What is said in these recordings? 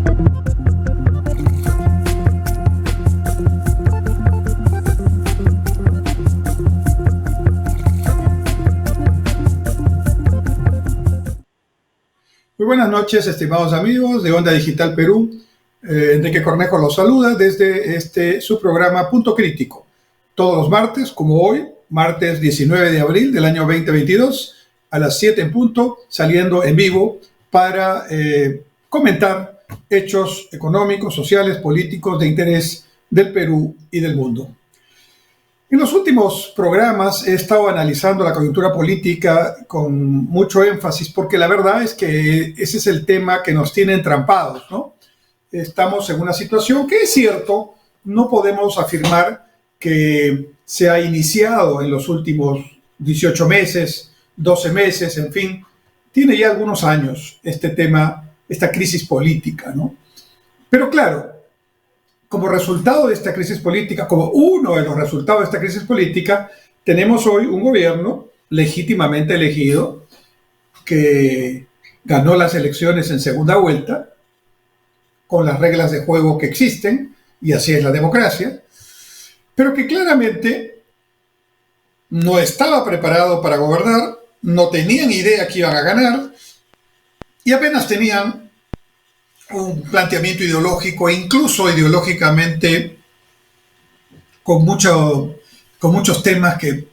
Muy buenas noches, estimados amigos de Onda Digital Perú. Enrique Cornejo los saluda desde su programa Punto Crítico. Todos los martes, como hoy, martes 19 de abril del año 2022, a las 7 en punto, saliendo en vivo para comentar hechos económicos, sociales, políticos de interés del Perú y del mundo. En los últimos programas he estado analizando la coyuntura política con mucho énfasis porque la verdad es que ese es el tema que nos tiene entrampados, ¿no? Estamos en una situación que es cierto, no podemos afirmar que se ha iniciado en los últimos 18 meses, 12 meses, en fin, tiene ya algunos años este tema, esta crisis política, ¿no? Pero claro, como resultado de esta crisis política, como uno de los resultados de esta crisis política, tenemos hoy un gobierno legítimamente elegido que ganó las elecciones en segunda vuelta con las reglas de juego que existen, y así es la democracia, pero que claramente no estaba preparado para gobernar, no tenían idea que iban a ganar y apenas tenían un planteamiento ideológico, e incluso ideológicamente con muchos temas que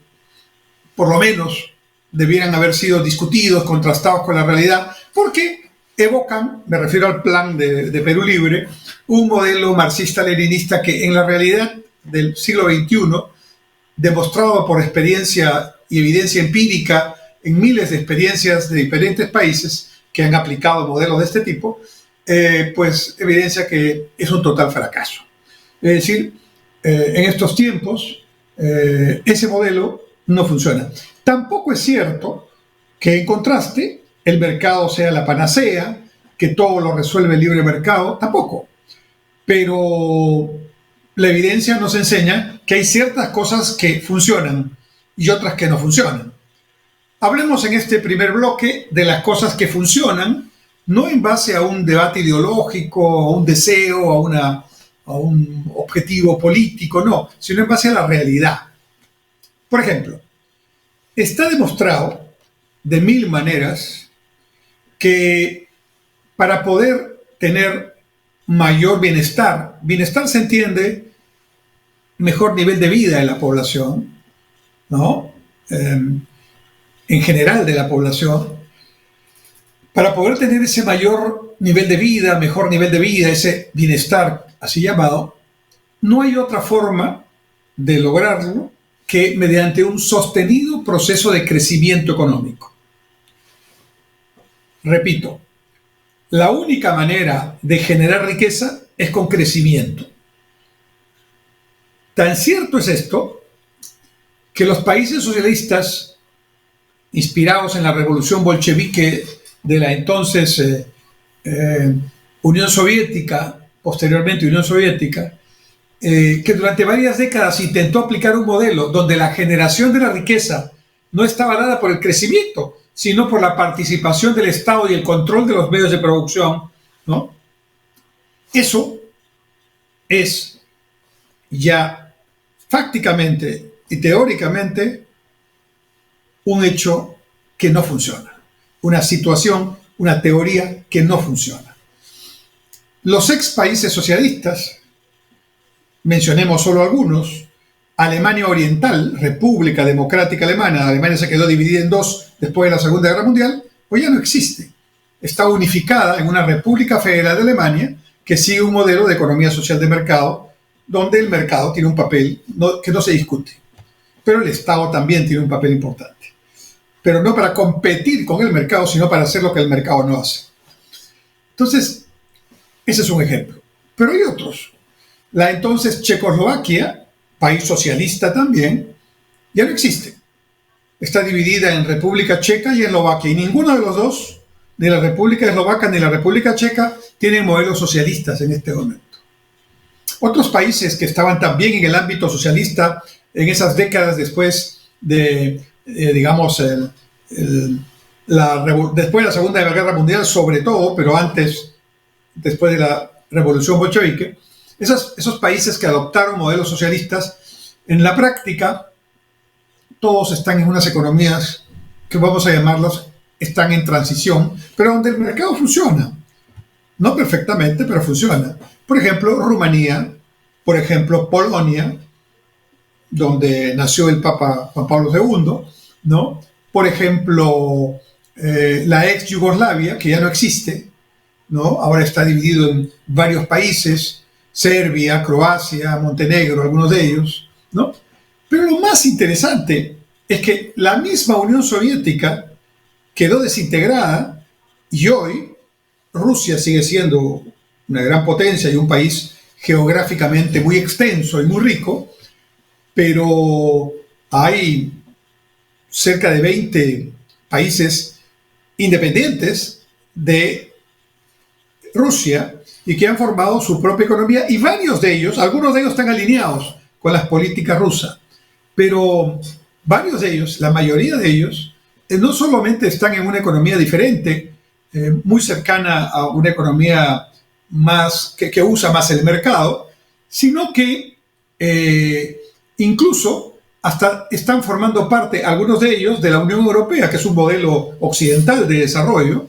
por lo menos debieran haber sido discutidos, contrastados con la realidad, porque evocan, me refiero al plan de Perú Libre, un modelo marxista-leninista que en la realidad del siglo XXI, demostrado por experiencia y evidencia empírica en miles de experiencias de diferentes países que han aplicado modelos de este tipo, pues evidencia que es un total fracaso. Es decir, en estos tiempos ese modelo no funciona. Tampoco es cierto que en contraste el mercado sea la panacea, que todo lo resuelve el libre mercado, tampoco. Pero la evidencia nos enseña que hay ciertas cosas que funcionan y otras que no funcionan. Hablemos en este primer bloque de las cosas que funcionan, no en base a un debate ideológico, a un deseo, a un objetivo político, no, sino en base a la realidad. Por ejemplo, está demostrado de mil maneras que para poder tener mayor bienestar se entiende mejor nivel de vida de la población, ¿no? En general de la población, para poder tener ese mayor nivel de vida, mejor nivel de vida, ese bienestar así llamado, no hay otra forma de lograrlo que mediante un sostenido proceso de crecimiento económico. Repito, la única manera de generar riqueza es con crecimiento. Tan cierto es esto que los países socialistas, inspirados en la revolución bolchevique de la entonces Unión Soviética, posteriormente Unión Soviética, que durante varias décadas intentó aplicar un modelo donde la generación de la riqueza no estaba dada por el crecimiento, sino por la participación del Estado y el control de los medios de producción, ¿no? Eso es ya fácticamente y teóricamente un hecho que no funciona. Una situación, una teoría que no funciona. Los ex países socialistas, mencionemos solo algunos, Alemania Oriental, República Democrática Alemana, Alemania se quedó dividida en dos después de la Segunda Guerra Mundial, hoy ya no existe. Está unificada en una República Federal de Alemania que sigue un modelo de economía social de mercado, donde el mercado tiene un papel que no se discute, pero el Estado también tiene un papel importante. Pero no para competir con el mercado, sino para hacer lo que el mercado no hace. Entonces, ese es un ejemplo. Pero hay otros. La entonces Checoslovaquia, país socialista también, ya no existe. Está dividida en República Checa y Eslovaquia, y ninguno de los dos, ni la República Eslovaca ni la República Checa, tienen modelos socialistas en este momento. Otros países que estaban también en el ámbito socialista en esas décadas después de digamos, después de la Segunda Guerra Mundial sobre todo, pero antes después de la revolución bolchevique, esos países que adoptaron modelos socialistas, en la práctica, todos están en unas economías que vamos a llamarlas, están en transición, pero donde el mercado funciona. No perfectamente, pero funciona. Por ejemplo, Rumanía, por ejemplo, Polonia, donde nació el Papa Juan Pablo II, ¿no? Por ejemplo, la ex Yugoslavia, que ya no existe, ¿no? Ahora está dividido en varios países, Serbia, Croacia, Montenegro, algunos de ellos, ¿no? Pero lo más interesante es que la misma Unión Soviética quedó desintegrada y hoy Rusia sigue siendo una gran potencia y un país geográficamente muy extenso y muy rico, pero hay cerca de 20 países independientes de Rusia y que han formado su propia economía y varios de ellos, algunos de ellos están alineados con las políticas rusas, pero varios de ellos, la mayoría de ellos, no solamente están en una economía diferente, muy cercana a una economía más que usa más el mercado, sino que incluso hasta están formando parte, algunos de ellos, de la Unión Europea, que es un modelo occidental de desarrollo,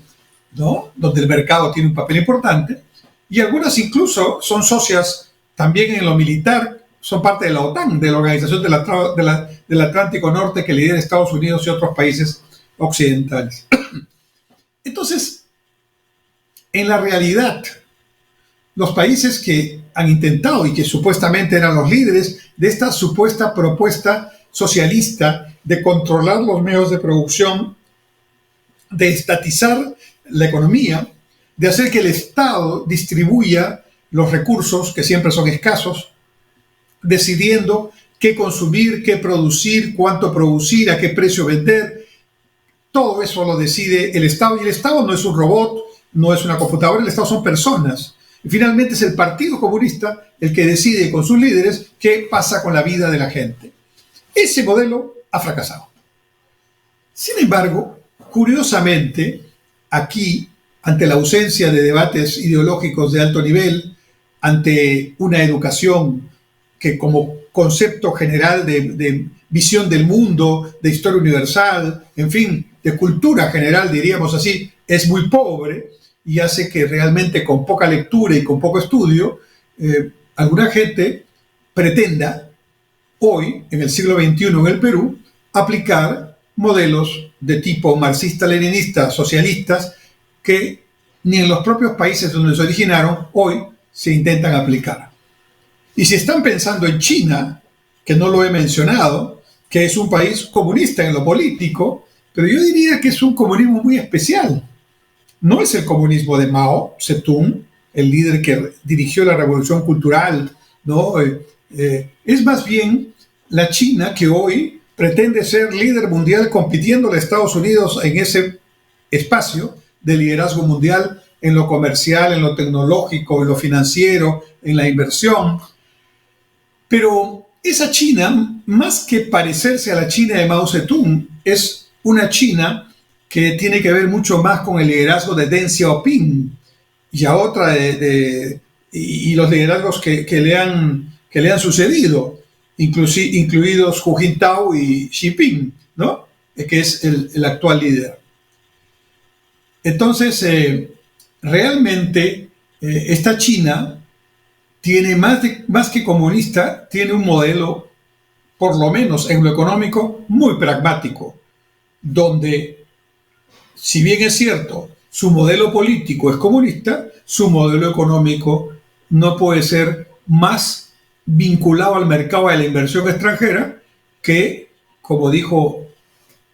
¿no? Donde el mercado tiene un papel importante, y algunas incluso son socias también en lo militar, son parte de la OTAN, de la Organización del Atlántico Norte que lidera Estados Unidos y otros países occidentales. Entonces, en la realidad, los países que han intentado y que supuestamente eran los líderes de esta supuesta propuesta socialista de controlar los medios de producción, de estatizar la economía, de hacer que el Estado distribuya los recursos, que siempre son escasos, decidiendo qué consumir, qué producir, cuánto producir, a qué precio vender. Todo eso lo decide el Estado, y el Estado no es un robot, no es una computadora, el Estado son personas. Y finalmente es el Partido Comunista el que decide con sus líderes qué pasa con la vida de la gente. Ese modelo ha fracasado. Sin embargo, curiosamente, aquí, ante la ausencia de debates ideológicos de alto nivel, ante una educación que como concepto general de visión del mundo, de historia universal, en fin, de cultura general, diríamos así, es muy pobre y hace que realmente con poca lectura y con poco estudio, alguna gente pretenda hoy, en el siglo XXI en el Perú, aplicar modelos de tipo marxista-leninista, socialistas, que ni en los propios países donde se originaron hoy se intentan aplicar. Y si están pensando en China, que no lo he mencionado, que es un país comunista en lo político, pero yo diría que es un comunismo muy especial. No es el comunismo de Mao Zedong, el líder que dirigió la revolución cultural, ¿no? Es más bien la China que hoy pretende ser líder mundial compitiendo a Estados Unidos en ese espacio de liderazgo mundial en lo comercial, en lo tecnológico, en lo financiero, en la inversión. Pero esa China, más que parecerse a la China de Mao Zedong, es una China que tiene que ver mucho más con el liderazgo de Deng Xiaoping y a otra y los liderazgos que le han sucedido, incluidos Hu Jintao y Xi Jinping, ¿no? Que es el actual líder. Entonces, realmente esta China tiene más que comunista, tiene un modelo, por lo menos en lo económico, muy pragmático, donde, si bien es cierto, su modelo político es comunista, su modelo económico no puede ser más vinculado al mercado de la inversión extranjera que, como dijo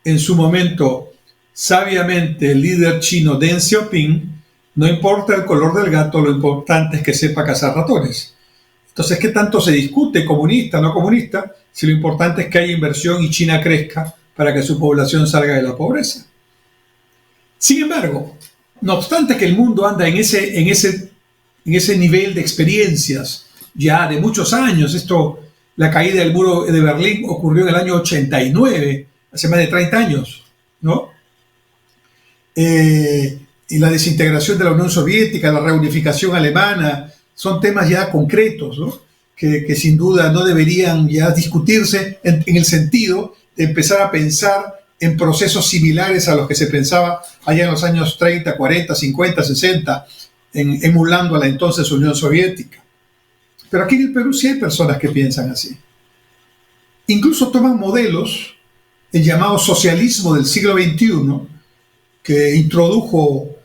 en su momento sabiamente el líder chino Deng Xiaoping, no importa el color del gato, lo importante es que sepa cazar ratones. Entonces, ¿qué tanto se discute comunista, no comunista, si lo importante es que haya inversión y China crezca para que su población salga de la pobreza? Sin embargo, no obstante que el mundo anda en ese nivel de experiencias ya de muchos años, la caída del muro de Berlín ocurrió en el año 89, hace más de 30 años, ¿no? y la desintegración de la Unión Soviética, la reunificación alemana, son temas ya concretos, ¿no? Que sin duda no deberían ya discutirse en el sentido de empezar a pensar en procesos similares a los que se pensaba allá en los años 30, 40, 50, 60, emulando a la entonces Unión Soviética. Pero aquí en el Perú sí hay personas que piensan así. Incluso toman modelos, el llamado socialismo del siglo XXI, que introdujo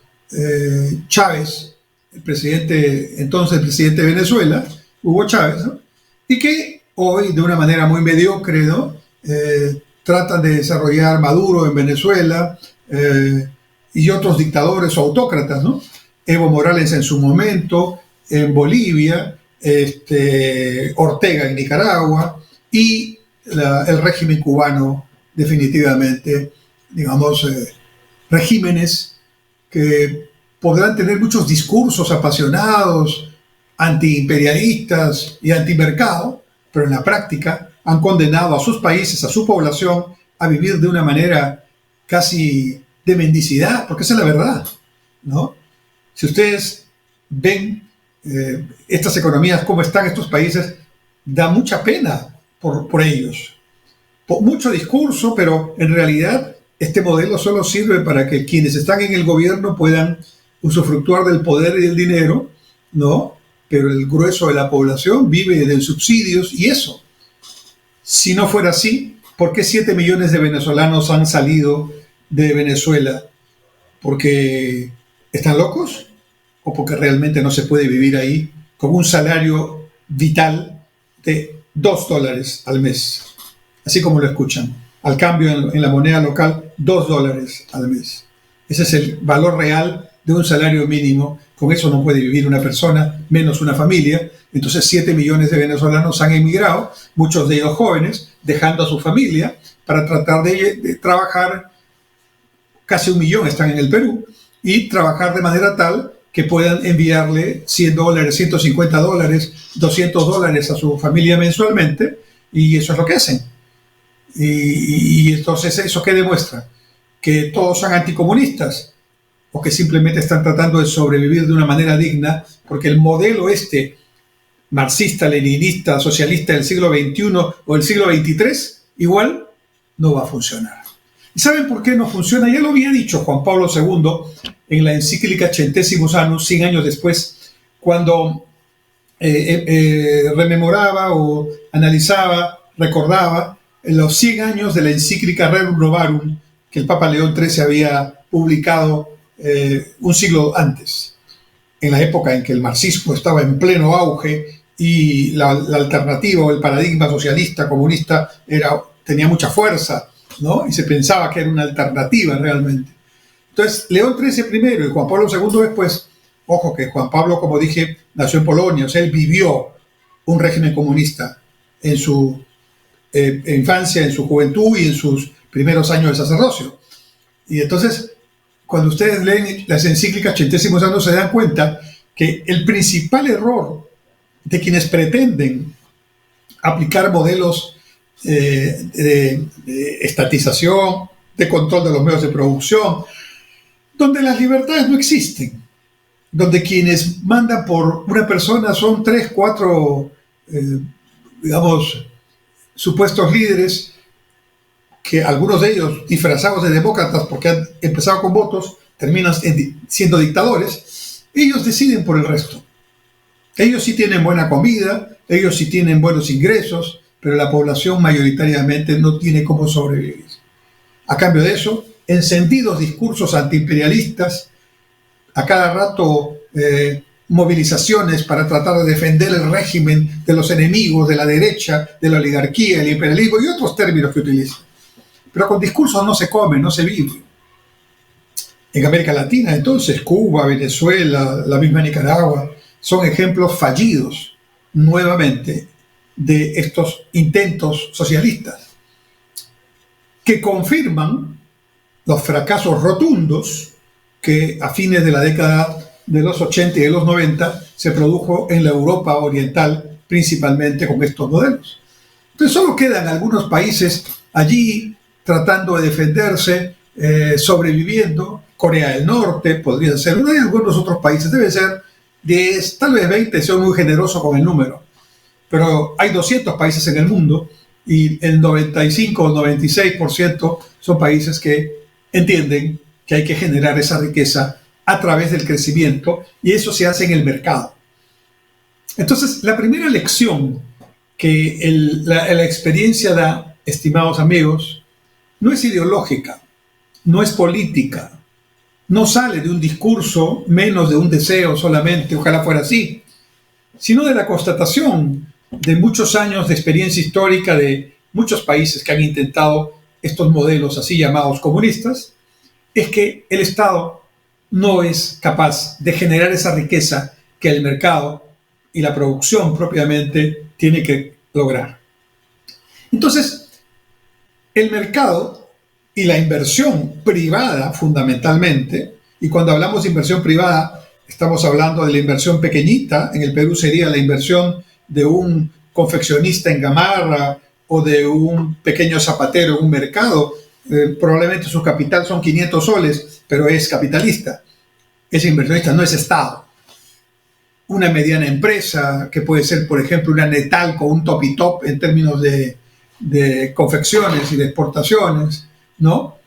Chávez, entonces el presidente de Venezuela, Hugo Chávez, ¿no? Y que hoy, de una manera muy mediocre, ¿no? Tratan de desarrollar Maduro en Venezuela y otros dictadores o autócratas, ¿no? Evo Morales en su momento, en Bolivia, Ortega en Nicaragua y el régimen cubano, definitivamente, digamos, regímenes que podrán tener muchos discursos apasionados, antiimperialistas y antimercado, pero en la práctica han condenado a sus países, a su población, a vivir de una manera casi de mendicidad, porque esa es la verdad, ¿no? Si ustedes ven estas economías, cómo están estos países, da mucha pena por ellos. Mucho discurso, pero en realidad este modelo solo sirve para que quienes están en el gobierno puedan usufructuar del poder y del dinero, ¿no? Pero el grueso de la población vive de subsidios y eso. Si no fuera así, ¿por qué 7 millones de venezolanos han salido de Venezuela? ¿Porque están locos? ¿O porque realmente no se puede vivir ahí con un salario vital de $2 al mes? Así como lo escuchan. Al cambio en la moneda local, $2 al mes. Ese es el valor real de un salario mínimo. Con eso no puede vivir una persona, menos una familia. Entonces 7 millones de venezolanos han emigrado, muchos de ellos jóvenes, dejando a su familia para tratar de trabajar. Casi 1 millón están en el Perú, y trabajar de manera tal que puedan enviarle $100, $150, $200 a su familia mensualmente, y eso es lo que hacen. Y entonces, ¿eso qué demuestra? Que todos son anticomunistas, o que simplemente están tratando de sobrevivir de una manera digna, porque el modelo marxista, leninista, socialista del siglo XXI o del siglo XXIII, igual no va a funcionar. ¿Y saben por qué no funciona? Ya lo había dicho Juan Pablo II en la encíclica Centésimos Annus, 100 años después, cuando rememoraba o analizaba, recordaba los 100 años de la encíclica Rerum Novarum que el Papa León XIII había publicado un siglo antes, en la época en que el marxismo estaba en pleno auge y la alternativa o el paradigma socialista, comunista, tenía mucha fuerza, ¿no? Y se pensaba que era una alternativa realmente. Entonces, León XIII primero y Juan Pablo II después, ojo que Juan Pablo, como dije, nació en Polonia, o sea, él vivió un régimen comunista en su infancia, en su juventud y en sus primeros años de sacerdocio. Y entonces, cuando ustedes leen las encíclicas Centésimos Annus, se dan cuenta que el principal error de quienes pretenden aplicar modelos de estatización, de control de los medios de producción, donde las libertades no existen, donde quienes mandan por una persona son 3, 4, digamos, supuestos líderes, que algunos de ellos, disfrazados de demócratas porque han empezado con votos, terminan siendo dictadores. Ellos deciden por el resto. Ellos sí tienen buena comida, ellos sí tienen buenos ingresos, pero la población mayoritariamente no tiene cómo sobrevivir. A cambio de eso, encendidos discursos antiimperialistas, a cada rato movilizaciones para tratar de defender el régimen de los enemigos de la derecha, de la oligarquía, el imperialismo y otros términos que utilizan. Pero con discursos no se come, no se vive. En América Latina, entonces, Cuba, Venezuela, la misma Nicaragua, son ejemplos fallidos, nuevamente, de estos intentos socialistas, que confirman los fracasos rotundos que a fines de la década de los 80 y de los 90 se produjo en la Europa oriental, principalmente con estos modelos. Entonces solo quedan algunos países allí tratando de defenderse, sobreviviendo, Corea del Norte podría ser uno, de algunos otros países debe ser 10, tal vez 20, soy muy generoso con el número, pero hay 200 países en el mundo y el 95 o 96% son países que entienden que hay que generar esa riqueza a través del crecimiento y eso se hace en el mercado. Entonces, la primera lección que la experiencia da, estimados amigos, no es ideológica, no es política, no sale de un discurso, menos de un deseo solamente, ojalá fuera así, sino de la constatación de muchos años de experiencia histórica de muchos países que han intentado estos modelos así llamados comunistas, es que el Estado no es capaz de generar esa riqueza que el mercado y la producción propiamente tiene que lograr. Entonces, el mercado y la inversión privada fundamentalmente, y cuando hablamos de inversión privada estamos hablando de la inversión pequeñita, en el Perú sería la inversión de un confeccionista en Gamarra o de un pequeño zapatero en un mercado, probablemente su capital son 500 soles, pero es capitalista, es inversionista, no es Estado. Una mediana empresa, que puede ser, por ejemplo, una Netalco, un Top y Top en términos de confecciones y de exportaciones, ¿no?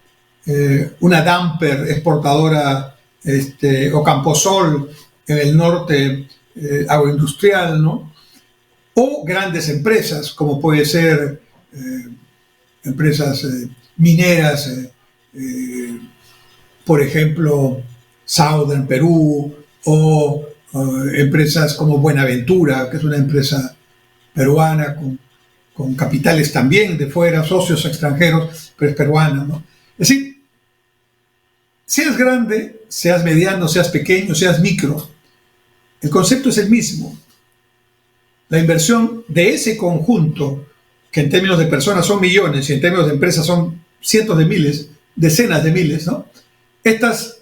Una Damper exportadora o Camposol en el norte agroindustrial, ¿no? O grandes empresas, como puede ser empresas mineras, por ejemplo, Southern Perú, o empresas como Buenaventura, que es una empresa peruana con capitales también de fuera, socios extranjeros, pero es peruana, ¿no? Es decir, seas grande, seas mediano, seas pequeño, seas micro, el concepto es el mismo. La inversión de ese conjunto, que en términos de personas son millones y en términos de empresas son cientos de miles, decenas de miles, ¿no? Estas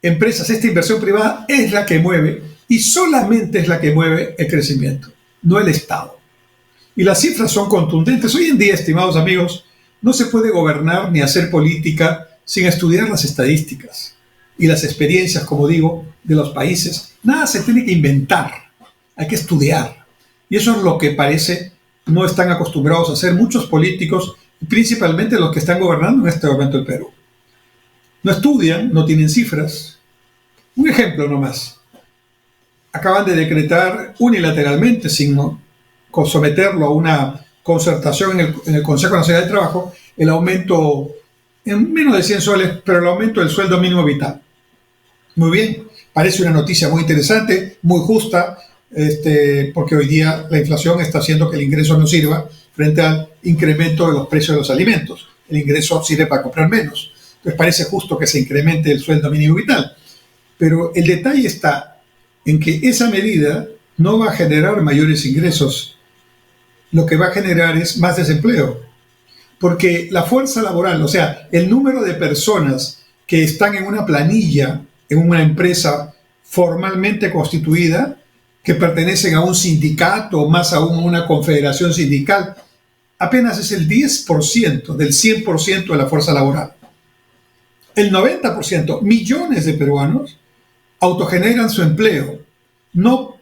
empresas, esta inversión privada es la que mueve y solamente es la que mueve el crecimiento, no el Estado. Y las cifras son contundentes. Hoy en día, estimados amigos, no se puede gobernar ni hacer política sin estudiar las estadísticas y las experiencias, como digo, de los países. Nada se tiene que inventar, hay que estudiar. Y eso es lo que parece no están acostumbrados a hacer muchos políticos, principalmente los que están gobernando en este momento el Perú. No estudian, no tienen cifras. Un ejemplo nomás. Acaban de decretar unilateralmente, sin someterlo a una concertación en el Consejo Nacional del Trabajo, el aumento en menos de 100 soles, pero el aumento del sueldo mínimo vital. Muy bien, parece una noticia muy interesante, muy justa, porque hoy día la inflación está haciendo que el ingreso no sirva frente al incremento de los precios de los alimentos. El ingreso sirve para comprar menos. Entonces parece justo que se incremente el sueldo mínimo vital. Pero el detalle está en que esa medida no va a generar mayores ingresos. Lo que va a generar es más desempleo. Porque la fuerza laboral, o sea, el número de personas que están en una planilla, en una empresa formalmente constituida, que pertenecen a un sindicato o más aún a una confederación sindical, apenas es el 10% del 100% de la fuerza laboral. El 90%, millones de peruanos, autogeneran su empleo, no,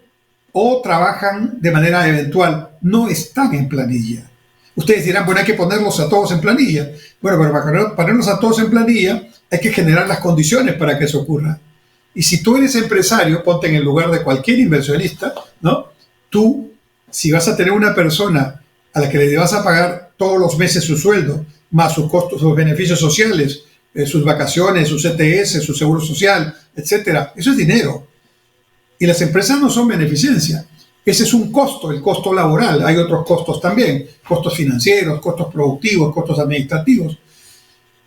o trabajan de manera eventual, no están en planilla. Ustedes dirán, bueno, hay que ponerlos a todos en planilla. Bueno, pero para ponerlos a todos en planilla hay que generar las condiciones para que eso ocurra. Y si tú eres empresario, ponte en el lugar de cualquier inversionista, ¿no? Tú, si vas a tener una persona a la que le vas a pagar todos los meses su sueldo, más sus costos, sus beneficios sociales, sus vacaciones, sus ETS, su seguro social, etcétera, eso es dinero. Y las empresas no son beneficencia. Ese es un costo, el costo laboral. Hay otros costos también, costos financieros, costos productivos, costos administrativos.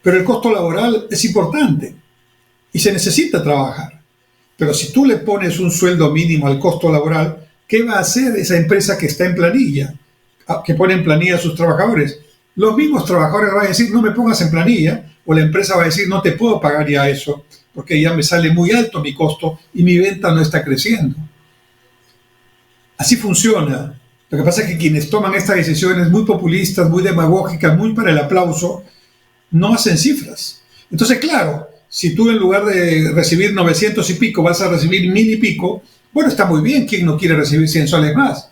Pero el costo laboral es importante y se necesita trabajar. Pero si tú le pones un sueldo mínimo al costo laboral, ¿qué va a hacer esa empresa que está en planilla, que pone en planilla a sus trabajadores? Los mismos trabajadores van a decir, no me pongas en planilla, o la empresa va a decir, no te puedo pagar ya eso, porque ya me sale muy alto mi costo y mi venta no está creciendo. Así funciona. Lo que pasa es que quienes toman estas decisiones muy populistas, muy demagógicas, muy para el aplauso, no hacen cifras. Entonces, claro, Si tú en lugar de recibir 900 y pico vas a recibir 1000 y pico, bueno, está muy bien, ¿quién no quiere recibir 100 soles más?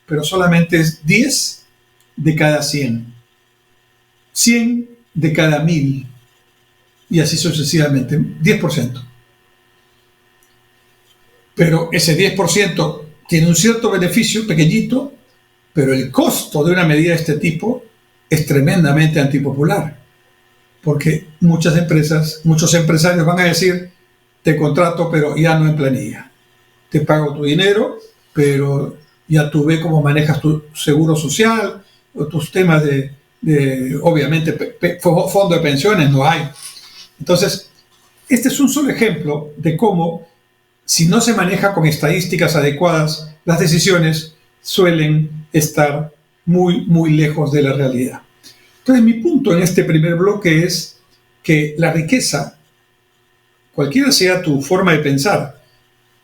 Pero solamente es 10 de cada 100, 100 de cada 1000 y así sucesivamente, 10%. Pero ese 10% tiene un cierto beneficio pequeñito, pero el costo de una medida de este tipo es tremendamente antipopular, porque muchas empresas, muchos empresarios van a decir, te contrato, pero ya no en planilla. Te pago tu dinero, pero ya tú ves cómo manejas tu seguro social, o tus temas obviamente, fondo de pensiones no hay. Entonces, este es un solo ejemplo de cómo, si no se maneja con estadísticas adecuadas, las decisiones suelen estar muy, muy lejos de la realidad. Entonces, mi punto en este primer bloque es que la riqueza, cualquiera sea tu forma de pensar,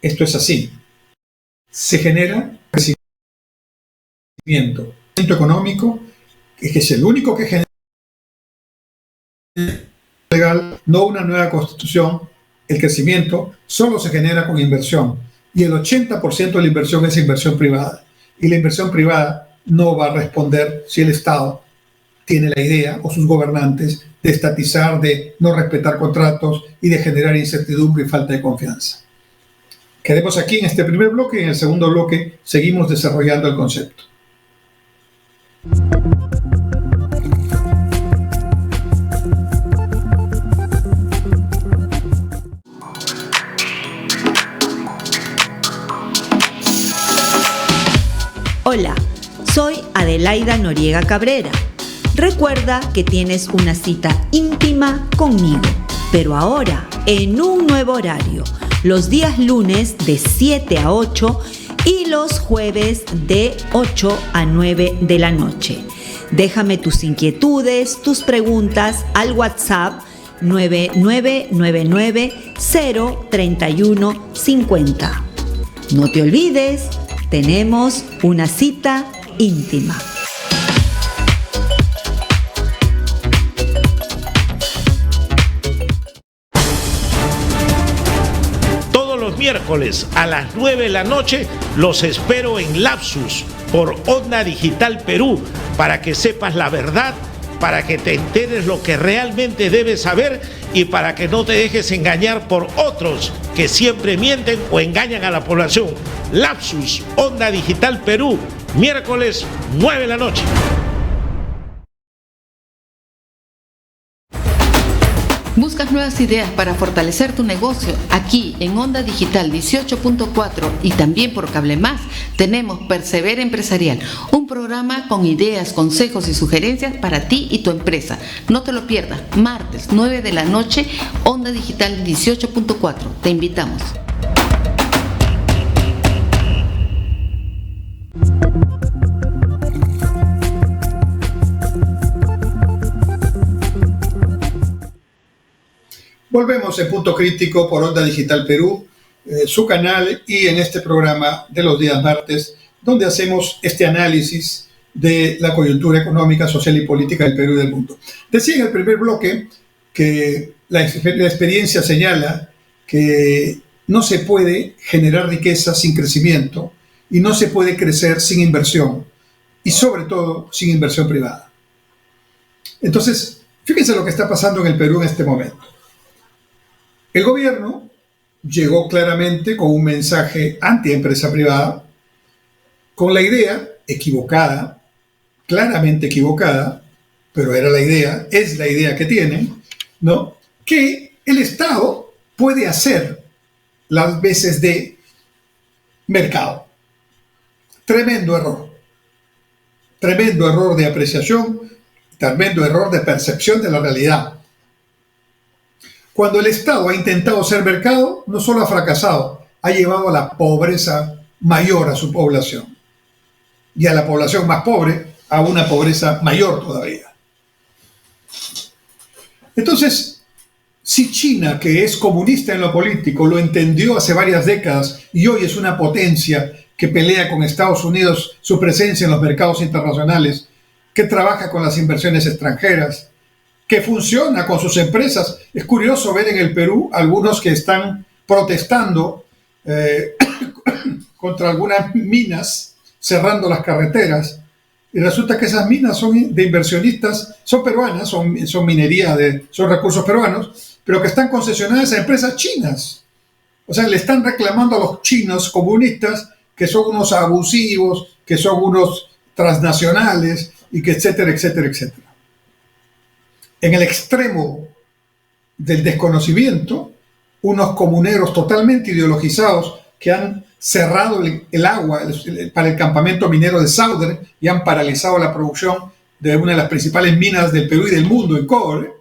esto es así, se genera crecimiento económico, que es el único que genera legal, no una nueva constitución. El crecimiento solo se genera con inversión y el 80% de la inversión es inversión privada, y la inversión privada no va a responder si el Estado tiene la idea, o sus gobernantes, de estatizar, de no respetar contratos y de generar incertidumbre y falta de confianza. Quedemos aquí en este primer bloque y en el segundo bloque seguimos desarrollando el concepto. Hola, soy Adelaida Noriega Cabrera. Recuerda que tienes una cita íntima conmigo, pero ahora en un nuevo horario, los días lunes de 7 a 8 y los jueves de 8 a 9 de la noche. Déjame tus inquietudes, tus preguntas al WhatsApp 9999-03150. No te olvides, tenemos una cita íntima. Miércoles a las 9 de la noche los espero en Lapsus por Onda Digital Perú, para que sepas la verdad, para que te enteres lo que realmente debes saber y para que no te dejes engañar por otros que siempre mienten o engañan a la población. Lapsus, Onda Digital Perú, miércoles 9 de la noche. ¿Buscas nuevas ideas para fortalecer tu negocio? Aquí en Onda Digital 18.4 y también por Cable Más tenemos Persevera Empresarial, un programa con ideas, consejos y sugerencias para ti y tu empresa. No te lo pierdas, martes 9 de la noche, Onda Digital 18.4. Te invitamos. Volvemos en Punto Crítico por Onda Digital Perú, su canal, y en este programa de los días martes, donde hacemos este análisis de la coyuntura económica, social y política del Perú y del mundo. Decía en el primer bloque que la experiencia señala que no se puede generar riqueza sin crecimiento y no se puede crecer sin inversión, y sobre todo sin inversión privada. Entonces, fíjense lo que está pasando en el Perú en este momento. El gobierno llegó claramente con un mensaje anti-empresa privada, con la idea equivocada, claramente equivocada, pero era la idea, es la idea que tienen, ¿no?, que el Estado puede hacer las veces de mercado. Tremendo error de apreciación, tremendo error de percepción de la realidad. Cuando el Estado ha intentado ser mercado, no solo ha fracasado, ha llevado a la pobreza mayor a su población. Y a la población más pobre a una pobreza mayor todavía. Entonces, si China, que es comunista en lo político, lo entendió hace varias décadas y hoy es una potencia que pelea con Estados Unidos su presencia en los mercados internacionales, que trabaja con las inversiones extranjeras, que funciona con sus empresas. Es curioso ver en el Perú algunos que están protestando contra algunas minas, cerrando las carreteras, y resulta que esas minas son de inversionistas, son peruanas, son minería, son recursos peruanos, pero que están concesionadas a empresas chinas. O sea, le están reclamando a los chinos comunistas que son unos abusivos, que son unos transnacionales, y que etcétera, etcétera, etcétera. En el extremo del desconocimiento, unos comuneros totalmente ideologizados que han cerrado el agua para el campamento minero de Sauder y han paralizado la producción de una de las principales minas del Perú y del mundo en cobre,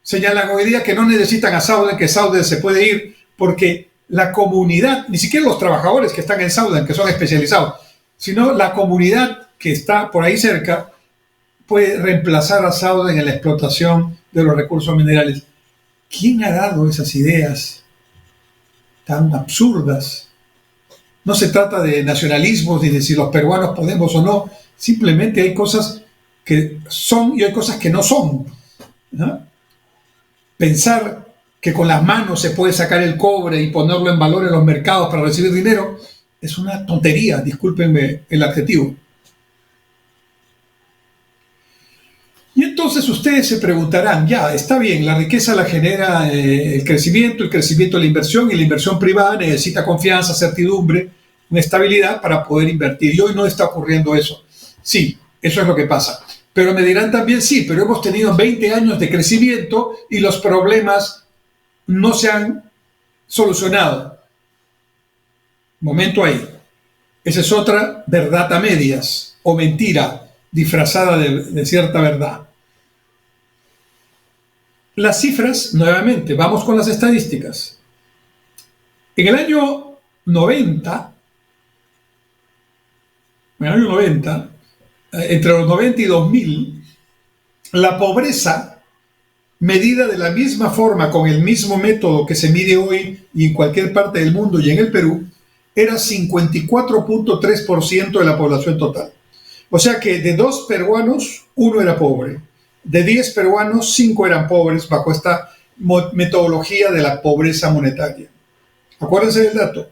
señalan hoy día que no necesitan a Sauder, que Sauder se puede ir porque la comunidad, ni siquiera los trabajadores que están en Sauder, que son especializados, sino la comunidad que está por ahí cerca, puede reemplazar a Sauder en la explotación de los recursos minerales. ¿Quién ha dado esas ideas tan absurdas? No se trata de nacionalismos ni de si los peruanos podemos o no, simplemente hay cosas que son y hay cosas que no son, ¿no? Pensar que con las manos se puede sacar el cobre y ponerlo en valor en los mercados para recibir dinero es una tontería, discúlpenme el adjetivo. Y entonces ustedes se preguntarán, ya, está bien, la riqueza la genera el crecimiento de la inversión, y la inversión privada necesita confianza, certidumbre, una estabilidad para poder invertir. Y hoy no está ocurriendo eso. Sí, eso es lo que pasa. Pero me dirán también, sí, pero hemos tenido 20 años de crecimiento y los problemas no se han solucionado. Momento ahí. Esa es otra verdad a medias o mentira disfrazada de cierta verdad. Las cifras, nuevamente, vamos con las estadísticas. En el año 90, entre los 90 y 2000, la pobreza, medida de la misma forma, con el mismo método que se mide hoy y en cualquier parte del mundo y en el Perú, era 54.3% de la población total. O sea que de 2 peruanos, 1 era pobre. De 10 peruanos, 5 eran pobres bajo esta metodología de la pobreza monetaria. Acuérdense del dato.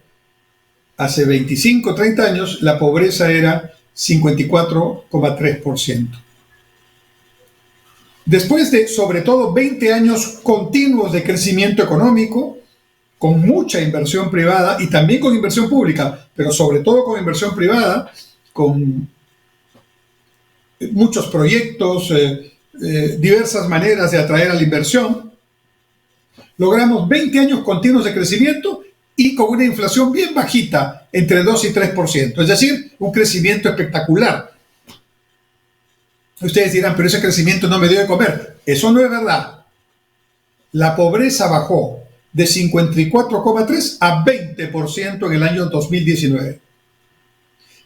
Hace 25, 30 años, la pobreza era 54,3%. Después de, sobre todo, 20 años continuos de crecimiento económico, con mucha inversión privada y también con inversión pública, pero sobre todo con inversión privada, con muchos proyectos, diversas maneras de atraer a la inversión, logramos 20 años continuos de crecimiento y con una inflación bien bajita, entre 2 y 3%, es decir, un crecimiento espectacular. Ustedes dirán, pero ese crecimiento no me dio de comer. Eso no es verdad. La pobreza bajó de 54,3 a 20% en el año 2019.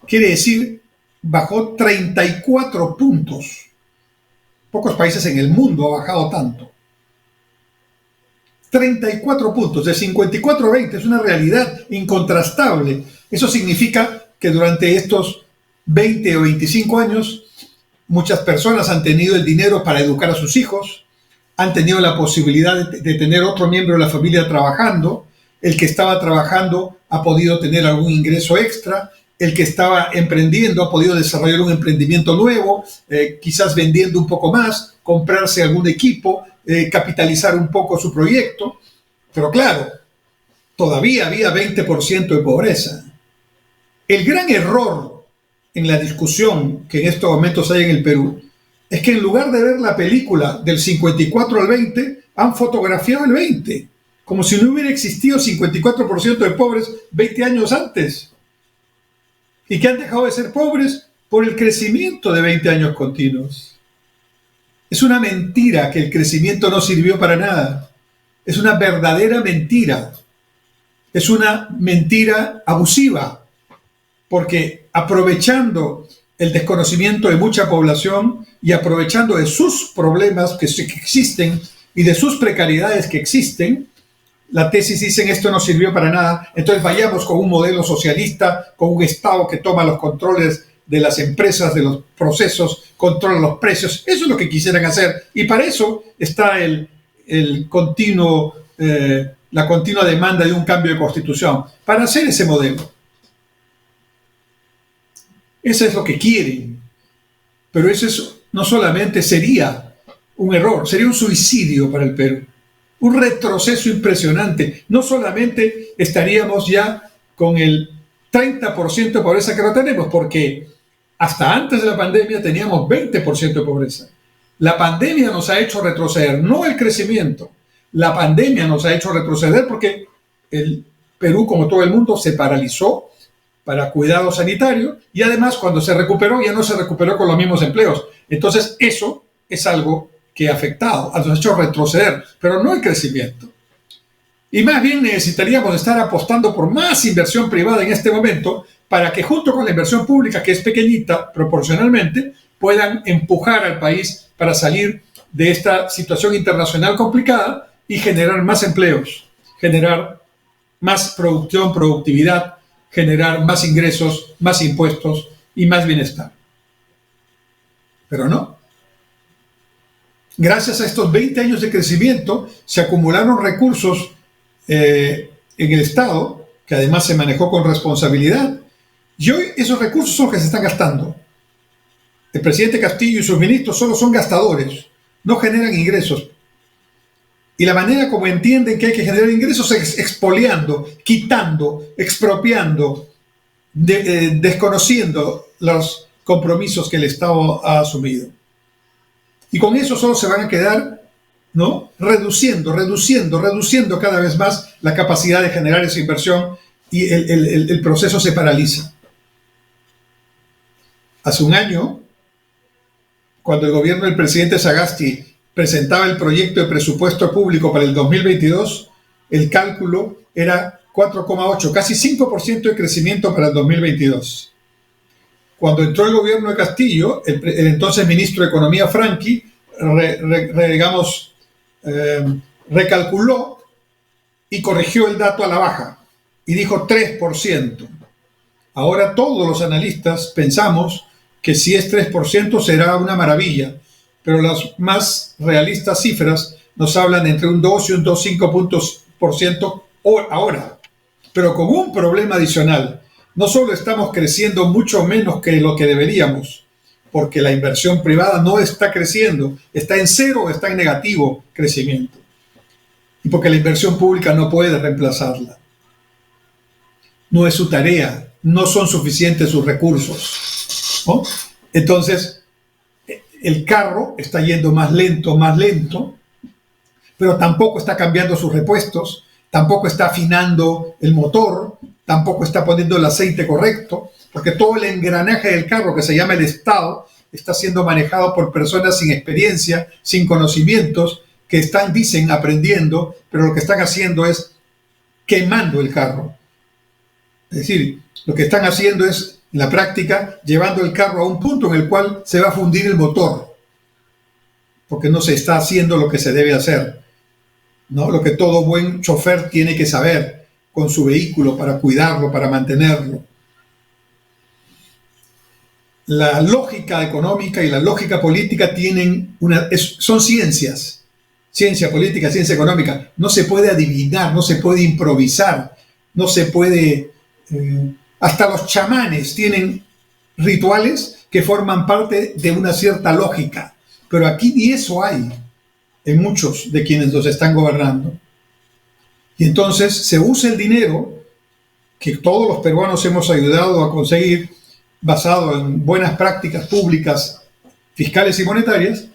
Quiere decir, bajó 34 puntos. Pocos países en el mundo han bajado tanto. 34 puntos, de 54 a 20, es una realidad incontrastable. Eso significa que durante estos 20 o 25 años, muchas personas han tenido el dinero para educar a sus hijos, han tenido la posibilidad de tener otro miembro de la familia trabajando, el que estaba trabajando ha podido tener algún ingreso extra, el que estaba emprendiendo ha podido desarrollar un emprendimiento nuevo, quizás vendiendo un poco más, comprarse algún equipo, capitalizar un poco su proyecto. Pero claro, todavía había 20% de pobreza. El gran error en la discusión que en estos momentos hay en el Perú es que en lugar de ver la película del 54 al 20, han fotografiado el 20, como si no hubiera existido 54% de pobres 20 años antes. ¿Y que han dejado de ser pobres? Por el crecimiento de 20 años continuos. Es una mentira que el crecimiento no sirvió para nada. Es una verdadera mentira. Es una mentira abusiva, porque aprovechando el desconocimiento de mucha población y aprovechando de sus problemas que existen y de sus precariedades que existen, la tesis dicen esto no sirvió para nada, entonces vayamos con un modelo socialista, con un Estado que toma los controles de las empresas, de los procesos, controla los precios. Eso es lo que quisieran hacer. Y para eso está la continua demanda de un cambio de constitución, para hacer ese modelo. Eso es lo que quieren. Pero eso no solamente sería un error, sería un suicidio para el Perú. Un retroceso impresionante. No solamente estaríamos ya con el 30% de pobreza que no tenemos, porque hasta antes de la pandemia teníamos 20% de pobreza. La pandemia nos ha hecho retroceder, no el crecimiento. La pandemia nos ha hecho retroceder porque el Perú, como todo el mundo, se paralizó para cuidado sanitario y además cuando se recuperó ya no se recuperó con los mismos empleos. Entonces eso es algo que ha afectado, nos ha hecho retroceder, pero no el crecimiento. Y más bien necesitaríamos estar apostando por más inversión privada en este momento para que junto con la inversión pública, que es pequeñita proporcionalmente, puedan empujar al país para salir de esta situación internacional complicada y generar más empleos, generar más producción, productividad, generar más ingresos, más impuestos y más bienestar. Pero no. Gracias a estos 20 años de crecimiento se acumularon recursos en el Estado, que además se manejó con responsabilidad, y hoy esos recursos son los que se están gastando. El presidente Castillo y sus ministros solo son gastadores, no generan ingresos. Y la manera como entienden que hay que generar ingresos es expoliando, quitando, expropiando, desconociendo los compromisos que el Estado ha asumido. Y con eso solo se van a quedar, ¿no?, reduciendo cada vez más la capacidad de generar esa inversión y el proceso se paraliza. Hace un año, cuando el gobierno del presidente Sagasti presentaba el proyecto de presupuesto público para el 2022, el cálculo era 4,8, casi 5% de crecimiento para el 2022. Cuando entró el gobierno de Castillo, el entonces ministro de Economía, Franchi, recalculó y corrigió el dato a la baja y dijo 3%. Ahora todos los analistas pensamos que si es 3% será una maravilla, pero las más realistas cifras nos hablan entre un 2 y un 2,5% ahora. Pero con un problema adicional, no solo estamos creciendo mucho menos que lo que deberíamos, porque la inversión privada no está creciendo, está en cero o está en negativo crecimiento. Y porque la inversión pública no puede reemplazarla. No es su tarea, no son suficientes sus recursos, ¿no? Entonces, el carro está yendo más lento, pero tampoco está cambiando sus repuestos, tampoco está afinando el motor, tampoco está poniendo el aceite correcto, porque todo el engranaje del carro, que se llama el Estado, está siendo manejado por personas sin experiencia, sin conocimientos, que dicen, aprendiendo, pero lo que están haciendo es quemando el carro. Es decir, lo que están haciendo es, en la práctica, llevando el carro a un punto en el cual se va a fundir el motor, porque no se está haciendo lo que se debe hacer, ¿no? Lo que todo buen chofer tiene que saber con su vehículo para cuidarlo, para mantenerlo. La lógica económica y la lógica política son ciencias. Ciencia política, ciencia económica. No se puede adivinar, no se puede improvisar, no se puede... hasta los chamanes tienen rituales que forman parte de una cierta lógica. Pero aquí ni eso hay en muchos de quienes los están gobernando. Y entonces se usa el dinero que todos los peruanos hemos ayudado a conseguir, basado en buenas prácticas públicas, fiscales y monetarias,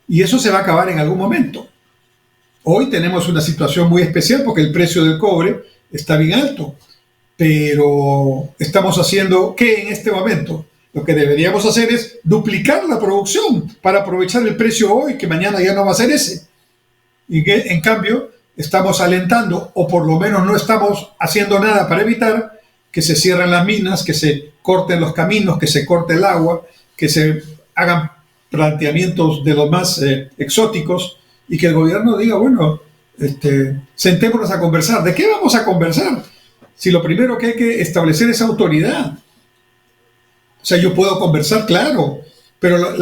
y eso se va a acabar en algún momento. Hoy tenemos una situación muy especial porque el precio del cobre está bien alto, pero estamos haciendo ¿qué en este momento? Lo que deberíamos hacer es duplicar la producción para aprovechar el precio hoy, que mañana ya no va a ser ese. Y que, en cambio, estamos alentando, o por lo menos no estamos haciendo nada para evitar que se cierren las minas, que se corten los caminos, que se corte el agua, que se hagan planteamientos de los más exóticos y que el gobierno diga, bueno, sentémonos a conversar. ¿De qué vamos a conversar? Si lo primero que hay que establecer es autoridad. O sea, yo puedo conversar, claro, pero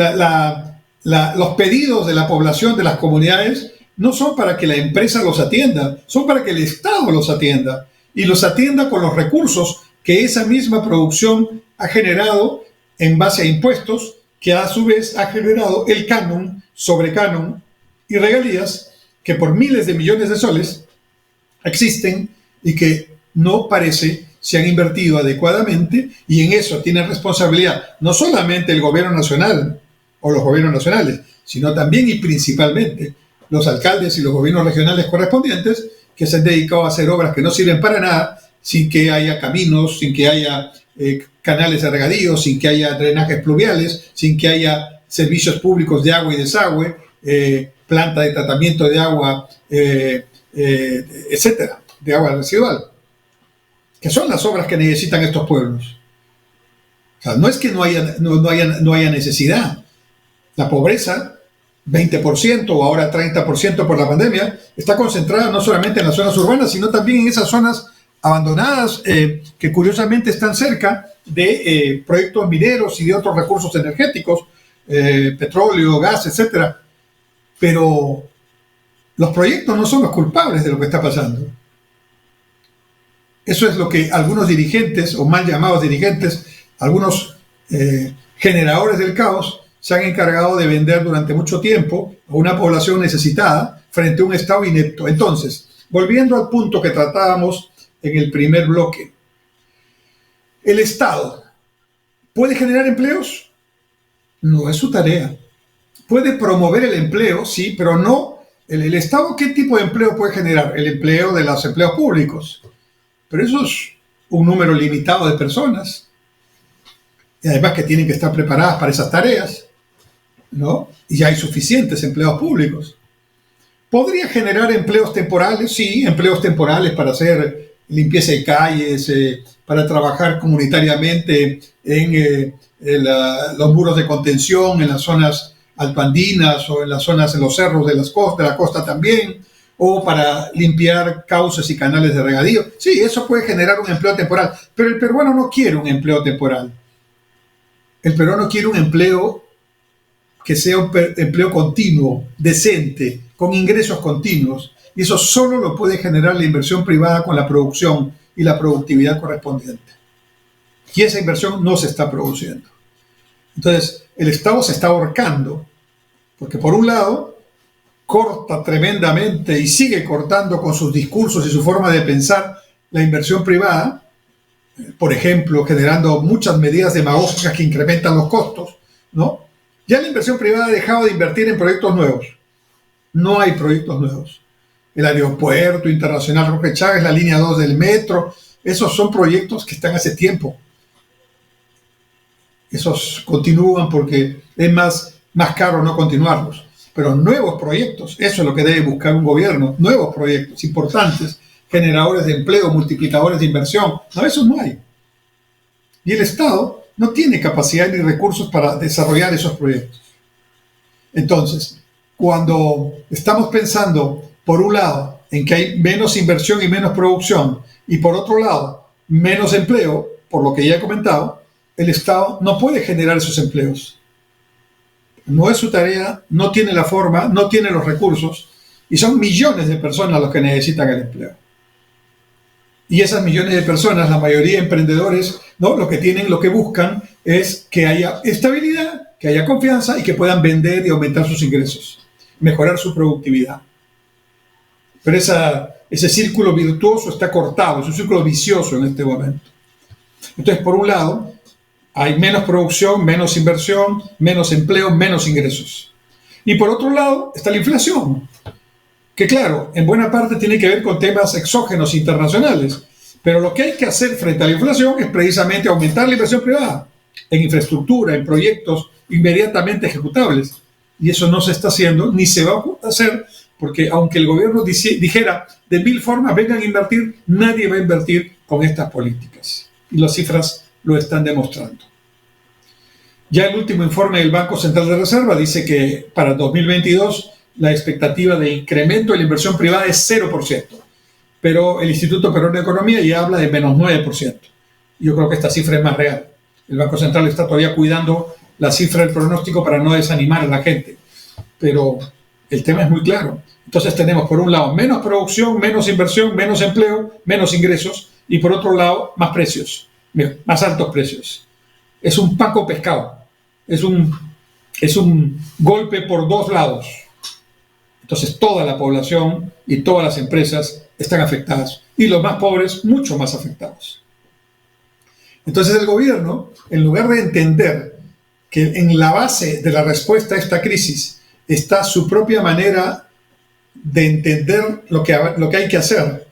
los pedidos de la población, de las comunidades, no son para que la empresa los atienda, son para que el Estado los atienda y los atienda con los recursos que esa misma producción ha generado en base a impuestos, que a su vez ha generado el canon, sobrecanon y regalías que por miles de millones de soles existen y que no parece se han invertido adecuadamente, y en eso tiene responsabilidad no solamente el gobierno nacional o los gobiernos nacionales, sino también y principalmente los alcaldes y los gobiernos regionales correspondientes, que se han dedicado a hacer obras que no sirven para nada, sin que haya caminos, sin que haya canales de regadío, sin que haya drenajes pluviales, sin que haya servicios públicos de agua y desagüe, planta de tratamiento de agua, etcétera, de agua residual, que son las obras que necesitan estos pueblos. O sea, no es que no haya necesidad. La pobreza, 20% o ahora 30% por la pandemia, está concentrada no solamente en las zonas urbanas, sino también en esas zonas abandonadas que curiosamente están cerca de proyectos mineros y de otros recursos energéticos, petróleo, gas, etc. Pero los proyectos no son los culpables de lo que está pasando. Eso es lo que algunos dirigentes, o mal llamados dirigentes, algunos generadores del caos, se han encargado de vender durante mucho tiempo a una población necesitada frente a un Estado inepto. Entonces, volviendo al punto que tratábamos en el primer bloque, ¿el Estado puede generar empleos? No es su tarea. Puede promover el empleo, sí, pero no. ¿El Estado qué tipo de empleo puede generar? El empleo de los empleos públicos. Pero eso es un número limitado de personas. Y además que tienen que estar preparadas para esas tareas, ¿no? Y ya hay suficientes empleados públicos. ¿Podría generar empleos temporales? Sí, empleos temporales para hacer limpieza de calles, para trabajar comunitariamente en los muros de contención, en las zonas altoandinas o en las zonas, en los cerros de la costa también, o para limpiar cauces y canales de regadío. Sí, eso puede generar un empleo temporal, pero el peruano no quiere un empleo temporal. El peruano quiere un empleo que sea un empleo continuo, decente, con ingresos continuos, y eso solo lo puede generar la inversión privada con la producción y la productividad correspondiente. Y esa inversión no se está produciendo. Entonces, el Estado se está ahorcando, porque por un lado, corta tremendamente y sigue cortando con sus discursos y su forma de pensar la inversión privada, por ejemplo, generando muchas medidas demagógicas que incrementan los costos, ¿no? Ya la inversión privada ha dejado de invertir en proyectos nuevos. No hay proyectos nuevos. El aeropuerto internacional Jorge Chávez, la línea 2 del metro, esos son proyectos que están hace tiempo. Esos continúan porque es más caro no continuarlos. Pero nuevos proyectos, eso es lo que debe buscar un gobierno, nuevos proyectos importantes, generadores de empleo, multiplicadores de inversión. No, eso no hay. Y el Estado no tiene capacidad ni recursos para desarrollar esos proyectos. Entonces, cuando estamos pensando, por un lado, en que hay menos inversión y menos producción, y por otro lado, menos empleo, por lo que ya he comentado, el Estado no puede generar esos empleos. No es su tarea, no tiene la forma, no tiene los recursos, y son millones de personas los que necesitan el empleo. Y esas millones de personas, la mayoría emprendedores, ¿no? Lo que buscan es que haya estabilidad, que haya confianza y que puedan vender y aumentar sus ingresos, mejorar su productividad. Pero ese círculo virtuoso está cortado, es un círculo vicioso en este momento. Entonces, por un lado, hay menos producción, menos inversión, menos empleo, menos ingresos. Y por otro lado está la inflación, que claro, en buena parte tiene que ver con temas exógenos internacionales, pero lo que hay que hacer frente a la inflación es precisamente aumentar la inversión privada en infraestructura, en proyectos inmediatamente ejecutables. Y eso no se está haciendo, ni se va a hacer, porque aunque el gobierno dijera de 1000 formas, vengan a invertir, nadie va a invertir con estas políticas. Y las cifras lo están demostrando. Ya el último informe del Banco Central de Reserva dice que para 2022 la expectativa de incremento de la inversión privada es 0%, pero el Instituto Peruano de Economía ya habla de menos 9%. Yo creo que esta cifra es más real. El Banco Central está todavía cuidando la cifra del pronóstico para no desanimar a la gente. Pero el tema es muy claro. Entonces tenemos, por un lado, menos producción, menos inversión, menos empleo, menos ingresos, y por otro lado, más precios, más altos precios. Es un paco pescado. Es un golpe por dos lados. Entonces toda la población y todas las empresas están afectadas, y los más pobres mucho más afectados. Entonces el gobierno, en lugar de entender que en la base de la respuesta a esta crisis está su propia manera de entender lo que hay que hacer,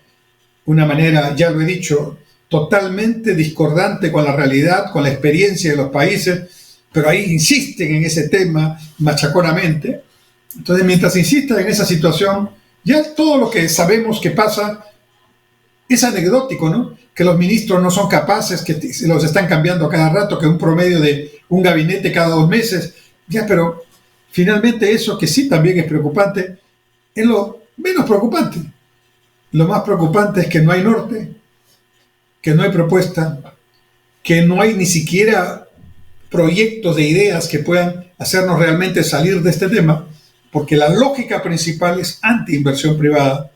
una manera, ya lo he dicho, totalmente discordante con la realidad, con la experiencia de los países, pero ahí insisten en ese tema machaconamente. Entonces, mientras insistan en esa situación, ya todo lo que sabemos que pasa es anecdótico, ¿no? Que los ministros no son capaces, que los están cambiando a cada rato, que un promedio de un gabinete cada 2 meses. Ya, pero finalmente eso, que sí también es preocupante, es lo menos preocupante. Lo más preocupante es que no hay norte, que no hay propuesta, que no hay ni siquiera proyectos de ideas que puedan hacernos realmente salir de este tema, porque la lógica principal es anti-inversión privada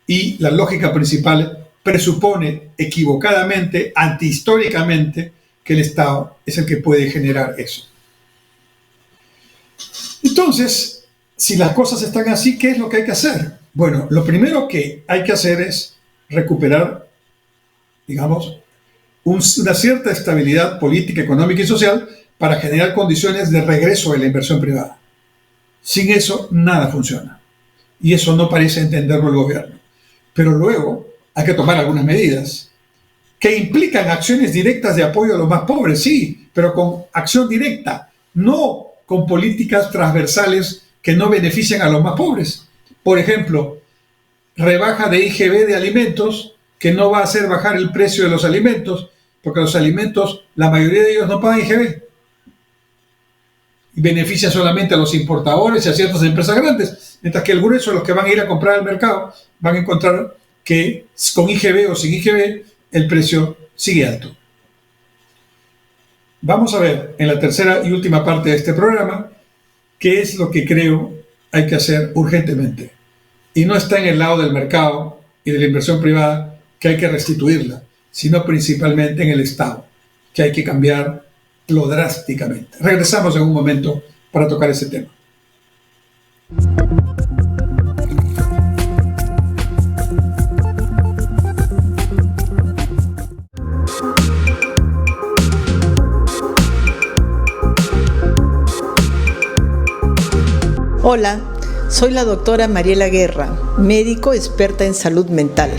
y la lógica principal presupone equivocadamente, antihistóricamente, que el Estado es el que puede generar eso. Entonces, si las cosas están así, ¿qué es lo que hay que hacer? Bueno, lo primero que hay que hacer es recuperar, digamos, una cierta estabilidad política, económica y social para generar condiciones de regreso de la inversión privada. Sin eso, nada funciona. Y eso no parece entenderlo el gobierno. Pero luego hay que tomar algunas medidas que implican acciones directas de apoyo a los más pobres, sí, pero con acción directa, no con políticas transversales que no benefician a los más pobres. Por ejemplo, rebaja de IGB de alimentos, que no va a hacer bajar el precio de los alimentos, porque los alimentos, la mayoría de ellos no pagan IGB. Y beneficia solamente a los importadores y a ciertas empresas grandes, mientras que el grueso de los que van a ir a comprar al mercado van a encontrar que con IGB o sin IGB el precio sigue alto. Vamos a ver en la tercera y última parte de este programa qué es lo que creo hay que hacer urgentemente. Y no está en el lado del mercado y de la inversión privada, que hay que restituirla, sino principalmente en el Estado, que hay que cambiarlo drásticamente. Regresamos en un momento para tocar ese tema. Hola, soy la doctora Mariela Guerra, médico experta en salud mental.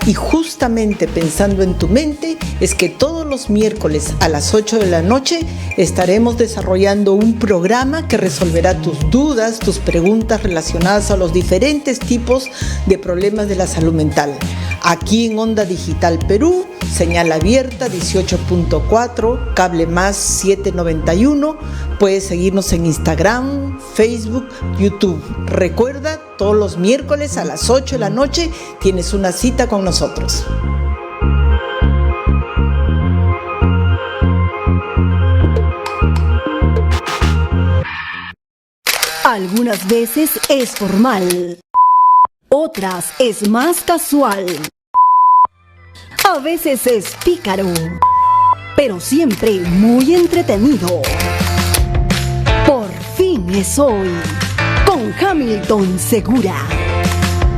Y justamente pensando en tu mente es que todos los miércoles a las 8 de la noche estaremos desarrollando un programa que resolverá tus dudas, tus preguntas relacionadas a los diferentes tipos de problemas de la salud mental. Aquí en Onda Digital Perú, señal abierta 18.4, cable más 791. Puedes seguirnos en Instagram, Facebook, YouTube. Recuerda, todos los miércoles a las 8 de la noche tienes una cita con nosotros. Algunas veces es formal, otras es más casual, a veces es pícaro, pero siempre muy entretenido. Por fin es hoy, con Hamilton Segura,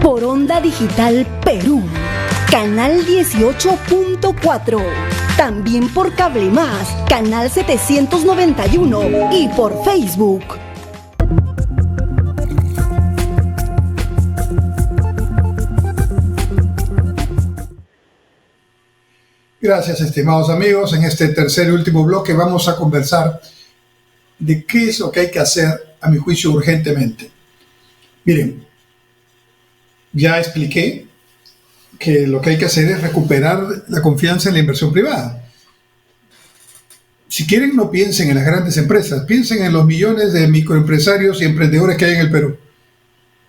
por Onda Digital Perú, canal 18.4, también por Cable Más, canal 791 y por Facebook. Gracias, estimados amigos. En este tercer y último bloque vamos a conversar de qué es lo que hay que hacer, a mi juicio, urgentemente. Miren, ya expliqué que lo que hay que hacer es recuperar la confianza en la inversión privada. Si quieren, no piensen en las grandes empresas, piensen en los millones de microempresarios y emprendedores que hay en el Perú.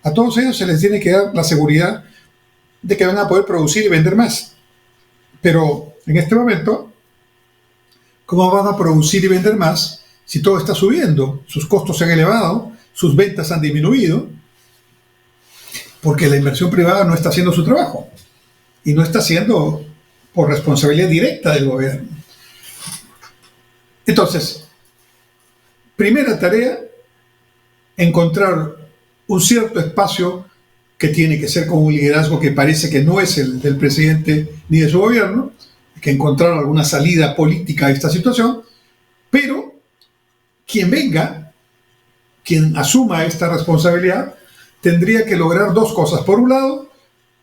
A todos ellos se les tiene que dar la seguridad de que van a poder producir y vender más. Pero en este momento, ¿Cómo van a producir y vender más si todo está subiendo? Sus costos se han elevado, sus ventas han disminuido, porque la inversión privada no está haciendo su trabajo y no está haciendo por responsabilidad directa del gobierno. Entonces, primera tarea, encontrar un cierto espacio que tiene que ser con un liderazgo que parece que no es el del presidente ni de su gobierno, que encontrar alguna salida política a esta situación, pero quien venga, quien asuma esta responsabilidad, tendría que lograr dos cosas. Por un lado,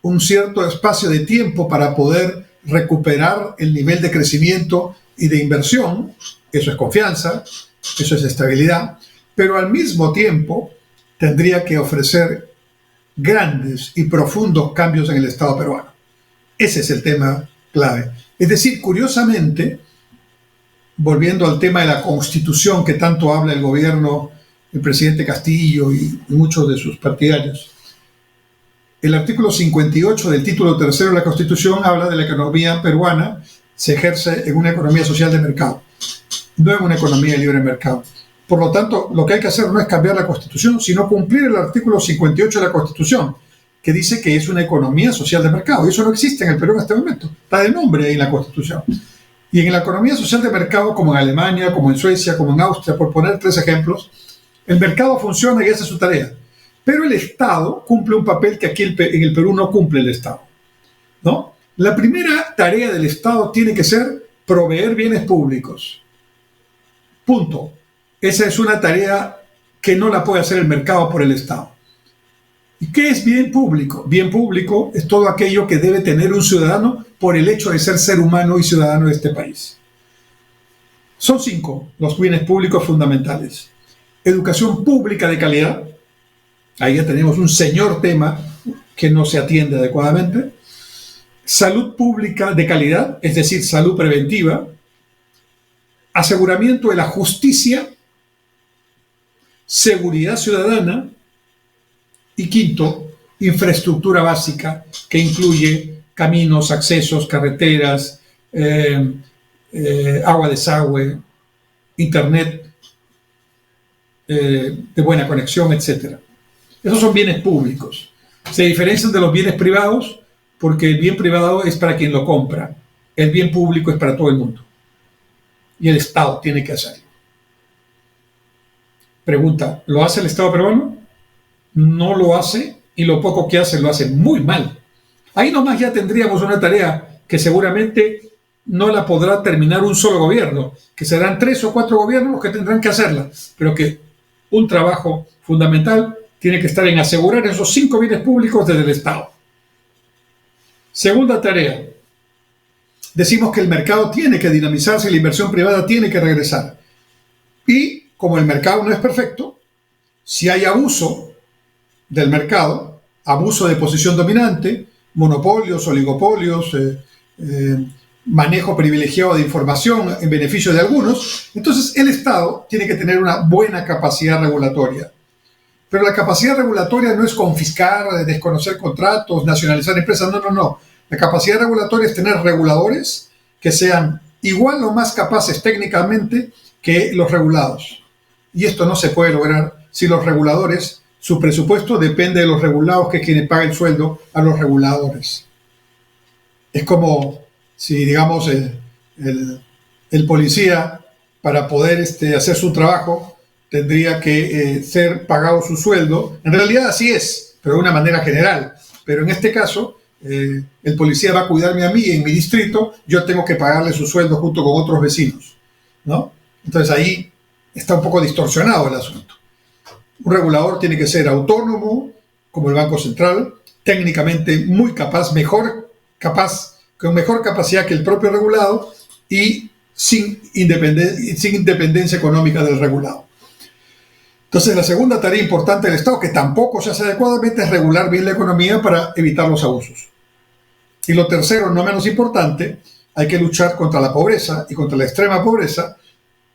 un cierto espacio de tiempo para poder recuperar el nivel de crecimiento y de inversión. Eso es confianza, eso es estabilidad, pero al mismo tiempo tendría que ofrecer grandes y profundos cambios en el Estado peruano. Ese es el tema clave. Es decir, curiosamente, volviendo al tema de la Constitución que tanto habla el gobierno, el presidente Castillo y muchos de sus partidarios, el artículo 58 del título 3 de la Constitución habla de la economía peruana se ejerce en una economía social de mercado, no en una economía de libre mercado. Por lo tanto, lo que hay que hacer no es cambiar la Constitución, sino cumplir el artículo 58 de la Constitución, que dice que es una economía social de mercado. Y eso no existe en el Perú en este momento. Está de nombre ahí en la Constitución. Y en la economía social de mercado, como en Alemania, como en Suecia, como en Austria, por poner 3 ejemplos, el mercado funciona y esa es su tarea. Pero el Estado cumple un papel que aquí en el Perú no cumple el Estado, ¿no? La primera tarea del Estado tiene que ser proveer bienes públicos. Punto. Esa es una tarea que no la puede hacer el mercado por el Estado. ¿Y qué es bien público? Bien público es todo aquello que debe tener un ciudadano por el hecho de ser humano y ciudadano de este país. Son 5 los bienes públicos fundamentales. Educación pública de calidad. Ahí ya tenemos un señor tema que no se atiende adecuadamente. Salud pública de calidad, es decir, salud preventiva. Aseguramiento de la justicia. Seguridad ciudadana. Y quinto, infraestructura básica, que incluye caminos, accesos, carreteras, agua, desagüe, internet de buena conexión, etc. Esos son bienes públicos. Se diferencian de los bienes privados porque el bien privado es para quien lo compra. El bien público es para todo el mundo. Y el Estado tiene que hacerlo. Pregunta, ¿lo hace el Estado peruano? No lo hace, y lo poco que hace lo hace muy mal. Ahí nomás ya tendríamos una tarea que seguramente no la podrá terminar un solo gobierno, que serán 3 o 4 gobiernos los que tendrán que hacerla, pero que un trabajo fundamental tiene que estar en asegurar esos 5 bienes públicos desde el Estado. Segunda tarea. Decimos que el mercado tiene que dinamizarse y la inversión privada tiene que regresar. Y como el mercado no es perfecto, si hay abuso del mercado, abuso de posición dominante, monopolios, oligopolios, manejo privilegiado de información en beneficio de algunos, entonces el Estado tiene que tener una buena capacidad regulatoria. Pero la capacidad regulatoria no es confiscar, desconocer contratos, nacionalizar empresas, no. La capacidad regulatoria es tener reguladores que sean igual o más capaces técnicamente que los regulados. Y esto no se puede lograr si los reguladores, su presupuesto depende de los regulados, que es quien paga el sueldo a los reguladores. Es como si, digamos, el policía, para poder hacer su trabajo, tendría que ser pagado su sueldo. En realidad así es, pero de una manera general. Pero en este caso, el policía va a cuidarme a mí en mi distrito, yo tengo que pagarle su sueldo junto con otros vecinos, ¿no? Entonces ahí está un poco distorsionado el asunto. Un regulador tiene que ser autónomo, como el Banco Central, técnicamente muy capaz, con mejor capacidad que el propio regulado y sin independencia económica del regulado. Entonces, la segunda tarea importante del Estado, que tampoco se hace adecuadamente, es regular bien la economía para evitar los abusos. Y lo tercero, no menos importante, hay que luchar contra la pobreza y contra la extrema pobreza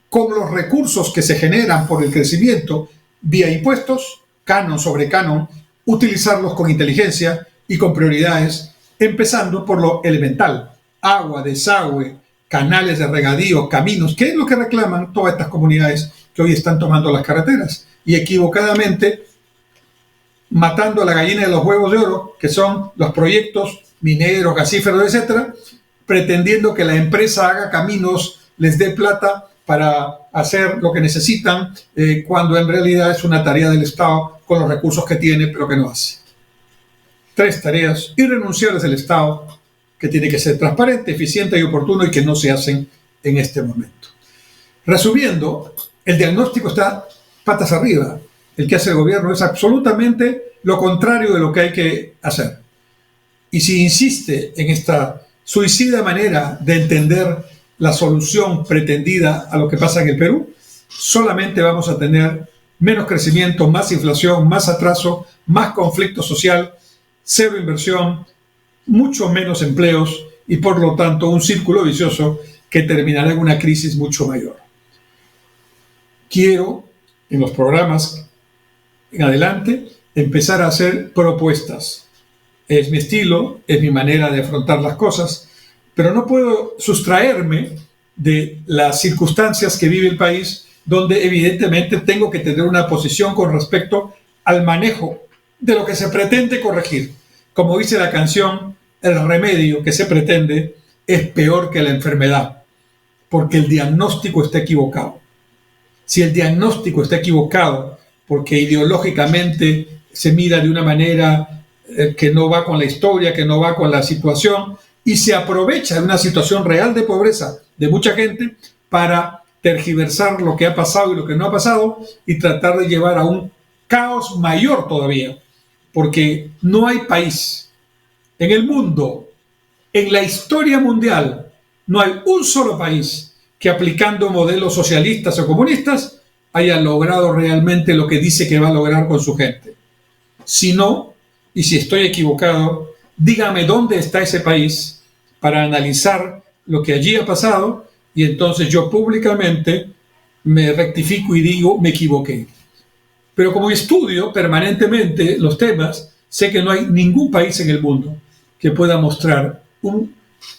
con los recursos que se generan por el crecimiento vía impuestos, canon sobre canon, utilizarlos con inteligencia y con prioridades, empezando por lo elemental: agua, desagüe, canales de regadío, caminos, que es lo que reclaman todas estas comunidades que hoy están tomando las carreteras y equivocadamente matando a la gallina de los huevos de oro, que son los proyectos mineros, gasíferos, etcétera, pretendiendo que la empresa haga caminos, les dé plata para hacer lo que necesitan, cuando en realidad es una tarea del Estado con los recursos que tiene, pero que no hace. 3 tareas irrenunciables del Estado que tiene que ser transparente, eficiente y oportuno y que no se hacen en este momento. Resumiendo, el diagnóstico está patas arriba. El que hace el gobierno es absolutamente lo contrario de lo que hay que hacer. Y si insiste en esta suicida manera de entender la solución pretendida a lo que pasa en el Perú, solamente vamos a tener menos crecimiento, más inflación, más atraso, más conflicto social, cero inversión, mucho menos empleos y por lo tanto un círculo vicioso que terminará en una crisis mucho mayor. Quiero, en los programas en adelante, empezar a hacer propuestas. Es mi estilo, es mi manera de afrontar las cosas, pero no puedo sustraerme de las circunstancias que vive el país, donde evidentemente tengo que tener una posición con respecto al manejo de lo que se pretende corregir. Como dice la canción, el remedio que se pretende es peor que la enfermedad, porque el diagnóstico está equivocado. Si el diagnóstico está equivocado porque ideológicamente se mira de una manera que no va con la historia, que no va con la situación, y se aprovecha de una situación real de pobreza de mucha gente para tergiversar lo que ha pasado y lo que no ha pasado y tratar de llevar a un caos mayor todavía, porque no hay país en el mundo, en la historia mundial, no hay un solo país que aplicando modelos socialistas o comunistas haya logrado realmente lo que dice que va a lograr con su gente. Si no, y si estoy equivocado, dígame dónde está ese país para analizar lo que allí ha pasado y entonces yo públicamente me rectifico y digo, me equivoqué. Pero como estudio permanentemente los temas, sé que no hay ningún país en el mundo que pueda mostrar un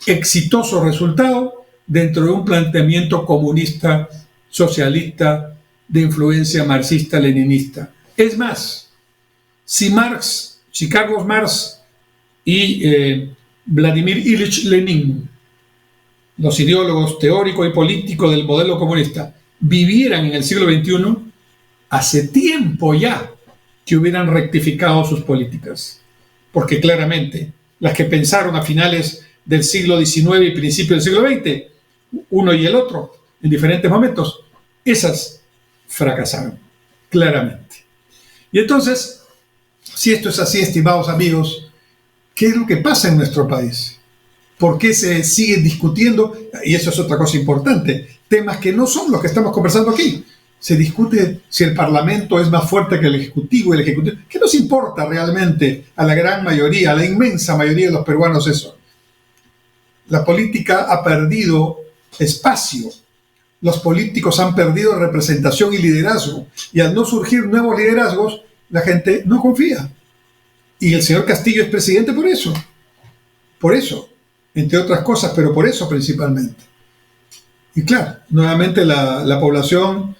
exitoso resultado dentro de un planteamiento comunista, socialista, de influencia marxista-leninista. Es más, si Carlos Marx y Vladimir Ilich Lenin, los ideólogos teórico y político del modelo comunista, vivieran en el siglo XXI, hace tiempo ya que hubieran rectificado sus políticas. Porque claramente, las que pensaron a finales del siglo XIX y principios del siglo XX, uno y el otro, en diferentes momentos, esas fracasaron, claramente. Y entonces, si esto es así, estimados amigos, ¿qué es lo que pasa en nuestro país? ¿Por qué se siguen discutiendo? Y eso es otra cosa importante, temas que no son los que estamos conversando aquí. Se discute si el Parlamento es más fuerte que el Ejecutivo. ¿Qué nos importa realmente a la gran mayoría, a la inmensa mayoría de los peruanos eso? La política ha perdido espacio. Los políticos han perdido representación y liderazgo. Y al no surgir nuevos liderazgos, la gente no confía. Y el señor Castillo es presidente por eso. Por eso, entre otras cosas, pero por eso principalmente. Y claro, nuevamente la población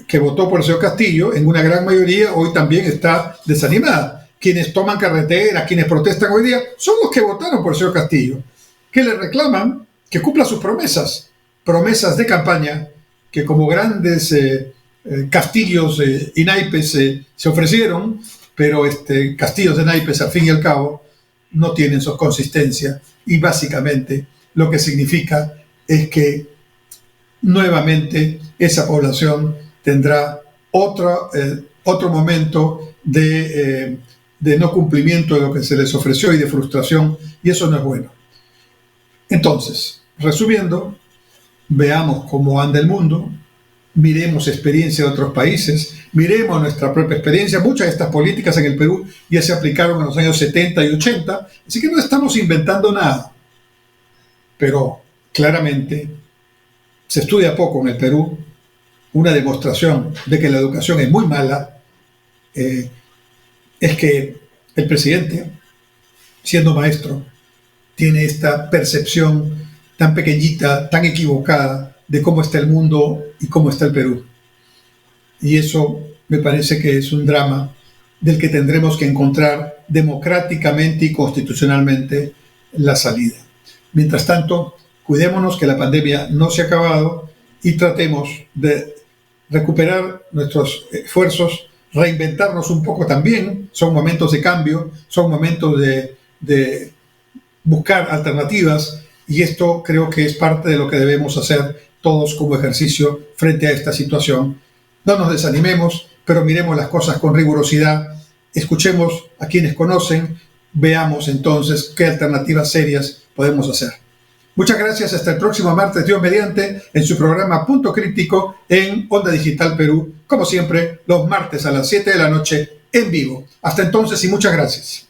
que votó por el señor Castillo, en una gran mayoría, hoy también está desanimada. Quienes toman carretera, quienes protestan hoy día, son los que votaron por el señor Castillo, que le reclaman que cumpla sus promesas de campaña, que como grandes castillos y naipes se ofrecieron, pero castillos de naipes, al fin y al cabo, no tienen su consistencia, y básicamente lo que significa es que nuevamente esa población tendrá otro momento de no cumplimiento de lo que se les ofreció y de frustración, y eso no es bueno. Entonces, resumiendo, veamos cómo anda el mundo, miremos experiencia de otros países, miremos nuestra propia experiencia. Muchas de estas políticas en el Perú ya se aplicaron en los años 70 y 80, así que no estamos inventando nada. Pero claramente se estudia poco en el Perú. Una demostración de que la educación es muy mala es que el presidente, siendo maestro, tiene esta percepción tan pequeñita, tan equivocada de cómo está el mundo y cómo está el Perú. Y eso me parece que es un drama del que tendremos que encontrar democráticamente y constitucionalmente la salida. Mientras tanto, cuidémonos que la pandemia no se ha acabado y tratemos de recuperar nuestros esfuerzos, reinventarnos un poco también. Son momentos de cambio, son momentos de buscar alternativas, y esto creo que es parte de lo que debemos hacer todos como ejercicio frente a esta situación. No nos desanimemos, pero miremos las cosas con rigurosidad, escuchemos a quienes conocen, veamos entonces qué alternativas serias podemos hacer. Muchas gracias, hasta el próximo martes, Dios mediante, en su programa Punto Crítico en Onda Digital Perú, como siempre, los martes a las 7 de la noche en vivo. Hasta entonces y muchas gracias.